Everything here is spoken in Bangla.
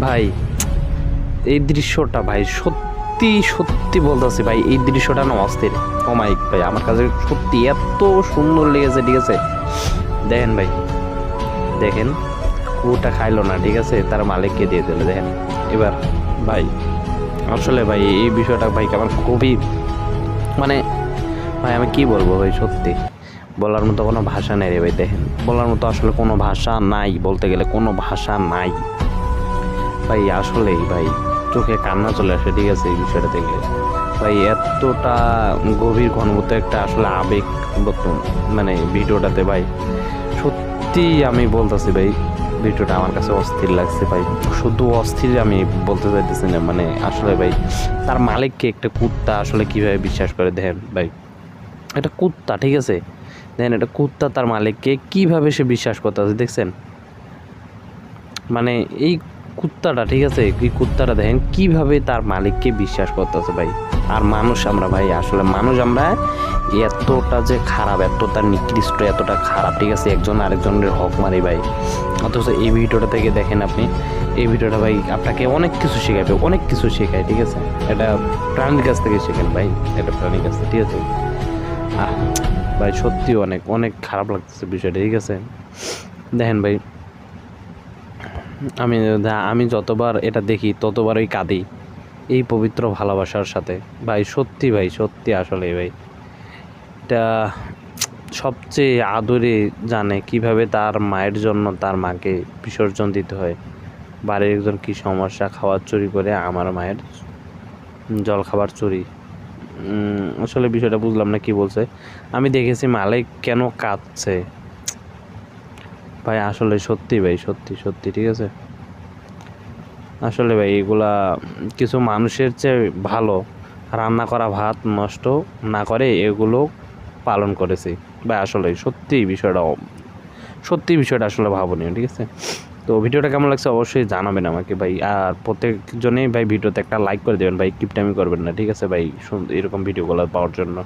ভাই এই দৃশ্যটা ভাই সত্যি সত্যি বলতেছি ভাই, এই দৃশ্যটা না অস্থির। ও মাই ভাই, আমার কাছে সত্যি এত সুন্দর লেগেছে। ঠিক আছে, দেখেন ভাই, দেখেন কুকুরটা খাইলো না, ঠিক আছে, তার মালিককে দিয়ে দিল। দেখেন এবার ভাই, আসলে ভাই এই বিষয়টা ভাই আমার খুবই মানে ভাই আমি কি বলবো ভাই, সত্যি বলার মতো কোনো ভাষা নেই রে ভাই। দেখেন বলার মতো আসলে কোনো ভাষা নাই, বলতে গেলে কোনো ভাষা নাই ভাই। আসলেই ভাই চোখে কান্না চলে আসে, ঠিক আছে, এই বিষয়টা দেখলে ভাই। এতটা গভীর ঘনভূত একটা আসলে আবেগ মানে ভিডিওটাতে ভাই, সত্যি আমি বলতেছি ভাই, ভিডিওটা আমার কাছে অস্থির লাগছে ভাই। শুধু অস্থির আমি বলতে চাইতেছি না, মানে আসলে ভাই তার মালিককে একটা কুত্তা আসলে কীভাবে বিশ্বাস করে, দেখেন ভাই, একটা কুত্তা, ঠিক আছে, দেখেন একটা কুত্তা তার মালিককে কীভাবে সে বিশ্বাস করতেছে, দেখছেন? মানে এই কুত্তাটা, ঠিক আছে, এই কুত্তাটা দেখেন কীভাবে তার মালিককে বিশ্বাস করতেছে ভাই। আর মানুষ আমরা ভাই, আসলে মানুষ আমরা এতটা যে খারাপ, এতটা নিকৃষ্ট, এতটা খারাপ, ঠিক আছে, একজন আরেকজনের হক মারি ভাই। অথচ এই ভিডিওটা থেকে দেখেন আপনি, এই ভিডিওটা ভাই আপনাকে অনেক কিছু শেখাবে, অনেক কিছু শেখায়, ঠিক আছে। এটা প্রাণীর কাছ থেকে শেখেন ভাই, এটা প্রাণীর কাছ থেকে, ঠিক আছে। ভাই সত্যি অনেক অনেক খারাপ লাগতেছে বিষয়টা, ঠিক আছে। দেখেন ভাই, আমি যতবার এটা দেখি ততবারই কাঁদি এই পবিত্র ভালোবাসার সাথে ভাই। সত্যি ভাই, সত্যি আসলে ভাই এটা সবচেয়ে আদরে জানে কিভাবে তার মায়ের জন্য তার মাকে বিসর্জন দিতে হয়। বাড়ির একজন কী সমস্যা, খাবার চুরি করে আমার মায়ের জল খাবার চুরি। আসলে বিষয়টা বুঝলাম না কি বলছে। আমি দেখেছি মালিক কেন কাঁদছে ভাই। আসলে সত্যি ভাই, সত্যি সত্যি, ঠিক আছে। আসলে ভাই এগুলা কিছু মানুষের চেয়ে ভালো রান্না করা ভাত নষ্ট না করে এগুলো পালন করেছি ভাই। আসলে সত্যি বিষয়টা আসলে ভাবনীয়, ঠিক আছে। তো ভিডিওটা কেমন লাগছে অবশ্যই জানাবেন আমাকে ভাই। আর প্রত্যেকজনেই ভাই ভিডিওতে একটা লাইক করে দেবেন ভাই, কিপটামি করবেন না, ঠিক আছে ভাই, এরকম ভিডিওগুলো পাওয়ার জন্য।